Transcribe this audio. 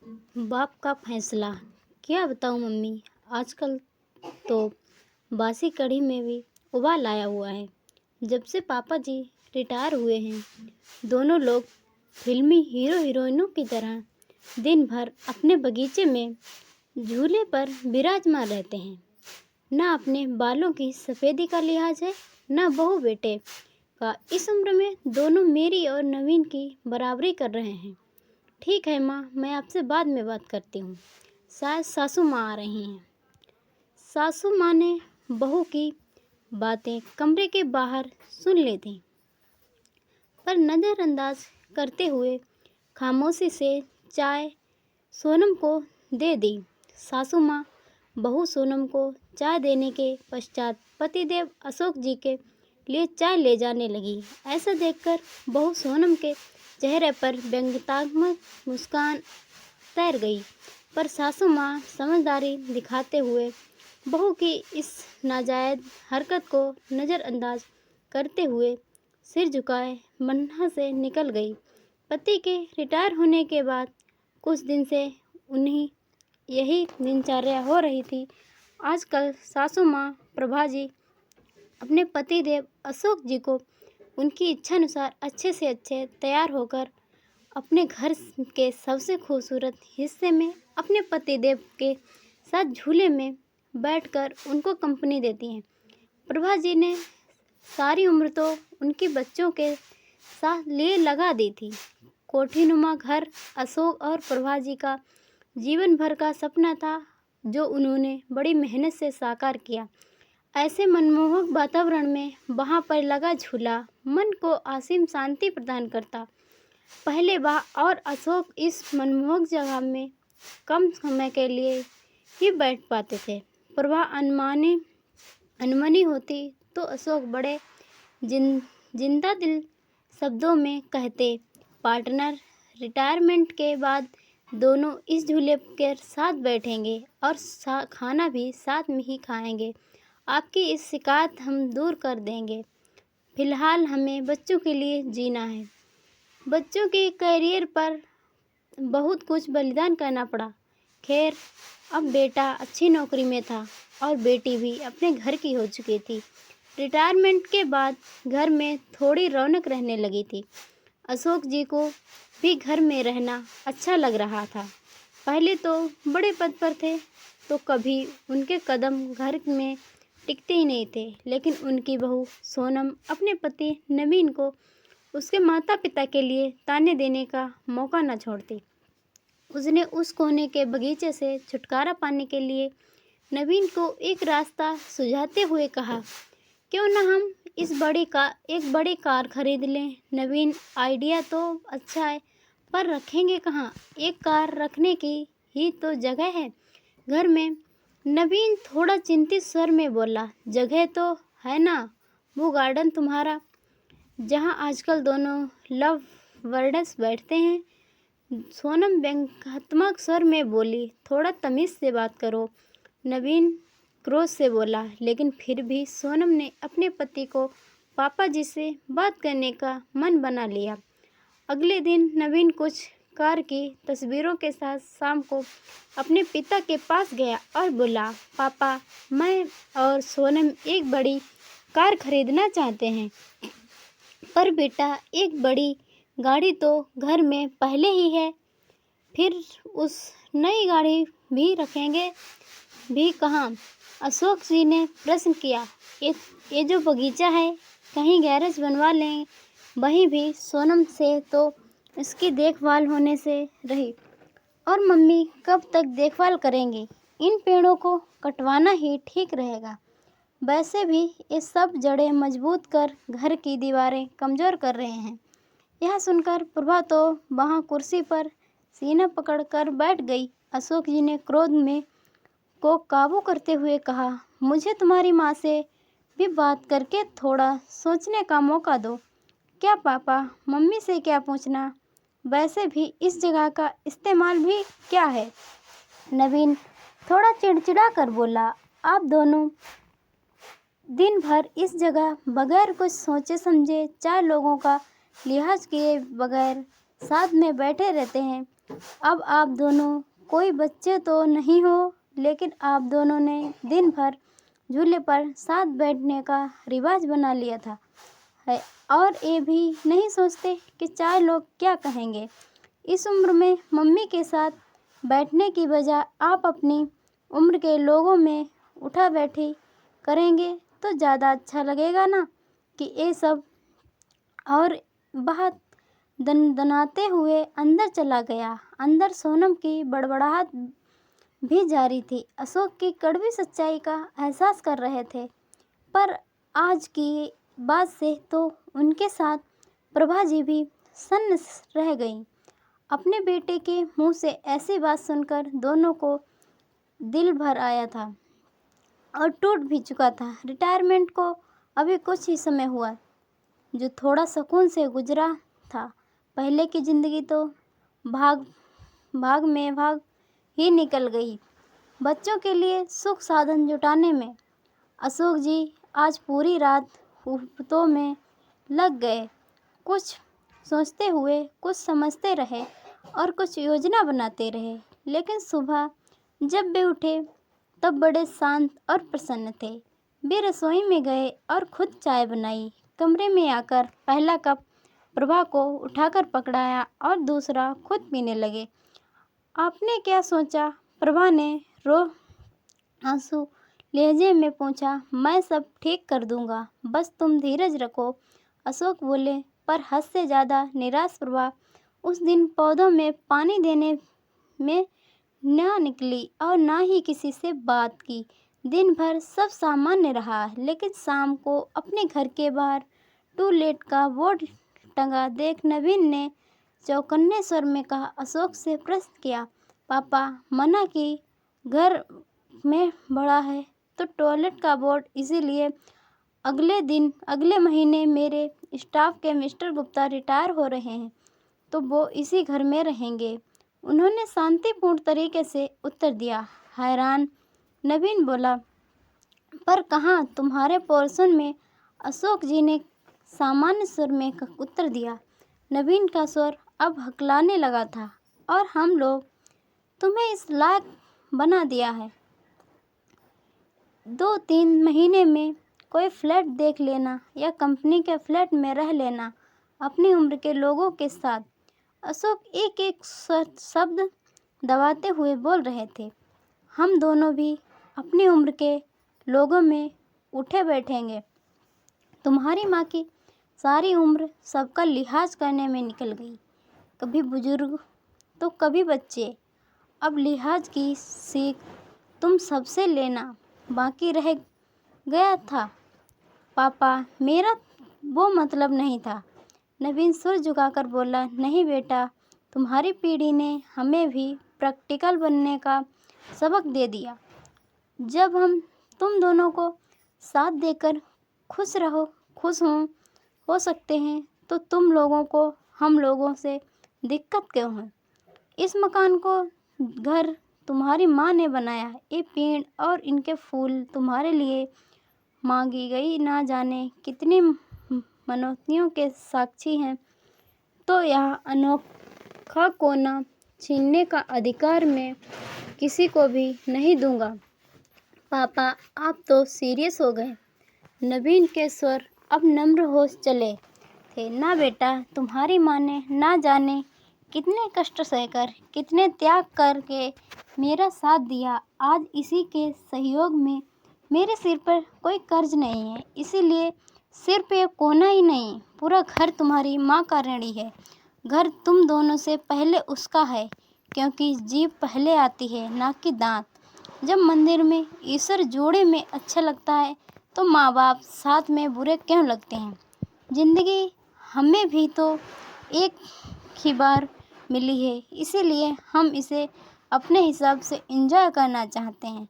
बाप का फैसला। क्या बताऊँ मम्मी, आजकल तो बासी कढ़ी में भी उबाल आया हुआ है। जब से पापा जी रिटायर हुए हैं, दोनों लोग फिल्मी हीरो हीरोइनों की तरह दिन भर अपने बगीचे में झूले पर विराजमान रहते हैं। ना अपने बालों की सफ़ेदी का लिहाज है, ना बहू बेटे का। इस उम्र में दोनों मेरी और नवीन की बराबरी कर रहे हैं। ठीक है माँ, मैं आपसे बाद में बात करती हूँ। शायद सासू माँ आ रही हैं। सासू माँ ने बहू की बातें कमरे के बाहर सुन ली थीं, पर नज़रअंदाज करते हुए खामोशी से चाय सोनम को दे दी। सासू माँ बहू सोनम को चाय देने के पश्चात पतिदेव अशोक जी के लिए चाय ले जाने लगी। ऐसा देखकर बहू सोनम के चेहरे पर व्यंग्यात्मक मुस्कान तैर गई, पर सासू माँ समझदारी दिखाते हुए बहू की इस नाजायज़ हरकत को नज़रअंदाज करते हुए सिर झुकाए मन्हा से निकल गई। पति के रिटायर होने के बाद कुछ दिन से उन्हीं यही दिनचर्या हो रही थी। आजकल सासू माँ प्रभा जी अपने पतिदेव अशोक जी को उनकी इच्छानुसार अच्छे से अच्छे तैयार होकर अपने घर के सबसे खूबसूरत हिस्से में अपने पतिदेव के साथ झूले में बैठकर उनको कंपनी देती हैं। प्रभा जी ने सारी उम्र तो उनके बच्चों के साथ लिए लगा दी थी। कोठीनुमा घर अशोक और प्रभा जी का जीवन भर का सपना था, जो उन्होंने बड़ी मेहनत से साकार किया। ऐसे मनमोहक वातावरण में वहाँ पर लगा झूला मन को असीम शांति प्रदान करता। पहले वह और अशोक इस मनमोहक जगह में कम समय के लिए ही बैठ पाते थे। प्रभा अनमनी होती तो अशोक बड़े जिंदा दिल शब्दों में कहते, पार्टनर, रिटायरमेंट के बाद दोनों इस झूले के साथ बैठेंगे और खाना भी साथ में ही खाएंगे। आपकी इस शिकायत हम दूर कर देंगे। फिलहाल हमें बच्चों के लिए जीना है। बच्चों के करियर पर बहुत कुछ बलिदान करना पड़ा। खैर, अब बेटा अच्छी नौकरी में था और बेटी भी अपने घर की हो चुकी थी। रिटायरमेंट के बाद घर में थोड़ी रौनक रहने लगी थी। अशोक जी को भी घर में रहना अच्छा लग रहा था। पहले तो बड़े पद पर थे, तो कभी उनके कदम घर में टिकते ही नहीं थे, लेकिन उनकी बहू सोनम अपने पति नवीन को उसके माता पिता के लिए ताने देने का मौका न छोड़ती। उसने उस कोने के बगीचे से छुटकारा पाने के लिए नवीन को एक रास्ता सुझाते हुए कहा, क्यों न हम एक बड़ी कार खरीद लें। नवीन, आइडिया तो अच्छा है, पर रखेंगे कहाँ? एक कार रखने की ही तो जगह है घर में। नवीन थोड़ा चिंतित स्वर में बोला, जगह तो है ना, वो गार्डन तुम्हारा, जहाँ आजकल दोनों लव बर्ड्स बैठते हैं। सोनम व्यंग्यात्मक स्वर में बोली, थोड़ा तमीज़ से बात करो। नवीन क्रोध से बोला, लेकिन फिर भी सोनम ने अपने पति को पापा जी से बात करने का मन बना लिया। अगले दिन नवीन कुछ कार की तस्वीरों के साथ शाम को अपने पिता के पास गया और बोला, पापा, मैं और सोनम एक बड़ी कार खरीदना चाहते हैं। पर बेटा, एक बड़ी गाड़ी तो घर में पहले ही है, फिर उस नई गाड़ी भी रखेंगे भी कहाँ? अशोक जी ने प्रश्न किया। ये जो बगीचा है, कहीं गैरेज बनवा लें। वहीं भी सोनम से तो इसकी देखभाल होने से रही। और मम्मी कब तक देखभाल करेंगी? इन पेड़ों को कटवाना ही ठीक रहेगा। वैसे भी ये सब जड़ें मजबूत कर घर की दीवारें कमज़ोर कर रहे हैं। यह सुनकर प्रभा तो वहाँ कुर्सी पर सीना पकड़कर बैठ गई। अशोक जी ने क्रोध में को काबू करते हुए कहा, मुझे तुम्हारी माँ से भी बात करके थोड़ा सोचने का मौका दो। क्या पापा, मम्मी से क्या पूछना? वैसे भी इस जगह का इस्तेमाल भी क्या है? नवीन थोड़ा चिड़चिड़ा कर बोला, आप दोनों दिन भर इस जगह बगैर कुछ सोचे समझे 4 लोगों का लिहाज किए बगैर साथ में बैठे रहते हैं। अब आप दोनों कोई बच्चे तो नहीं हो, लेकिन आप दोनों ने दिन भर झूले पर साथ बैठने का रिवाज बना लिया था है और ये भी नहीं सोचते कि चार लोग क्या कहेंगे। इस उम्र में मम्मी के साथ बैठने की बजाय आप अपनी उम्र के लोगों में उठा बैठी करेंगे तो ज़्यादा अच्छा लगेगा ना कि ये सब। और बहुत दनाते हुए अंदर चला गया। अंदर सोनम की बड़बड़ाहट भी जारी थी। अशोक की कड़वी सच्चाई का एहसास कर रहे थे, पर आज की बात से तो उनके साथ प्रभा जी भी सन्न रह गईं। अपने बेटे के मुंह से ऐसी बात सुनकर दोनों को दिल भर आया था और टूट भी चुका था। रिटायरमेंट को अभी कुछ ही समय हुआ जो थोड़ा सुकून से गुजरा था। पहले की ज़िंदगी तो भाग भाग ही निकल गई। बच्चों के लिए सुख साधन जुटाने में अशोक जी आज पूरी रात हुकूमतों में लग गए। कुछ सोचते हुए, कुछ समझते रहे और कुछ योजना बनाते रहे। लेकिन सुबह जब वे उठे तब बड़े शांत और प्रसन्न थे। वे रसोई में गए और खुद चाय बनाई। कमरे में आकर पहला कप प्रभा को उठाकर पकड़ाया और दूसरा खुद पीने लगे। आपने क्या सोचा? प्रभा ने आंसू लहजे में पूछा। मैं सब ठीक कर दूंगा, बस तुम धीरज रखो, अशोक बोले। पर हद से ज़्यादा निराश प्रभा उस दिन पौधों में पानी देने में न निकली और ना ही किसी से बात की। दिन भर सब सामान्य रहा, लेकिन शाम को अपने घर के बाहर टू लेट का बोर्ड टंगा देख नवीन ने चौकन्ने स्वर में कहा। अशोक से प्रश्न किया, पापा मना की घर में बड़ा है तो टॉयलेट का बोर्ड, इसीलिए अगले महीने मेरे स्टाफ के मिस्टर गुप्ता रिटायर हो रहे हैं तो वो इसी घर में रहेंगे, उन्होंने शांतिपूर्ण तरीके से उत्तर दिया। हैरान नवीन बोला, पर कहाँ तुम्हारे पोर्शन में? अशोक जी ने सामान्य स्वर में उत्तर दिया। नवीन का स्वर अब हकलाने लगा था। और हम लोग तुम्हें इस लायक बना दिया है, 2-3 महीने में कोई फ्लैट देख लेना या कंपनी के फ्लैट में रह लेना अपनी उम्र के लोगों के साथ। अशोक एक एक शब्द दबाते हुए बोल रहे थे। हम दोनों भी अपनी उम्र के लोगों में उठे बैठेंगे। तुम्हारी माँ की सारी उम्र सबका लिहाज करने में निकल गई, कभी बुजुर्ग तो कभी बच्चे। अब लिहाज की सीख तुम सबसे लेना बाकी रह गया था। पापा मेरा वो मतलब नहीं था। नवीन सुर झुकाकर बोला, नहीं बेटा, तुम्हारी पीढ़ी ने हमें भी प्रैक्टिकल बनने का सबक दे दिया। जब हम तुम दोनों को साथ देकर खुश हो सकते हैं तो तुम लोगों को हम लोगों से दिक्कत क्यों है? इस मकान को घर तुम्हारी माँ ने बनाया। ये पेड़ और इनके फूल तुम्हारे लिए मांगी गई ना जाने कितनी मनौतियों के साक्षी हैं। तो यह अनोखा कोना छीनने का अधिकार मैं किसी को भी नहीं दूंगा। पापा आप तो सीरियस हो गए। नवीन के स्वर अब नम्र हो चले थे। ना बेटा, तुम्हारी माँ ने ना जाने कितने कष्ट सहकर, कितने त्याग करके मेरा साथ दिया। आज इसी के सहयोग में मेरे सिर पर कोई कर्ज नहीं है, इसीलिए सिर्फ एक कोना ही नहीं, पूरा घर तुम्हारी माँ का ऋणी है। घर तुम दोनों से पहले उसका है, क्योंकि जीभ पहले आती है ना कि दांत। जब मंदिर में ईश्वर जोड़े में अच्छा लगता है तो माँ बाप साथ में बुरे क्यों लगते हैं? जिंदगी हमें भी तो एक ही बार मिली है, इसीलिए हम इसे अपने हिसाब से एंजॉय करना चाहते हैं।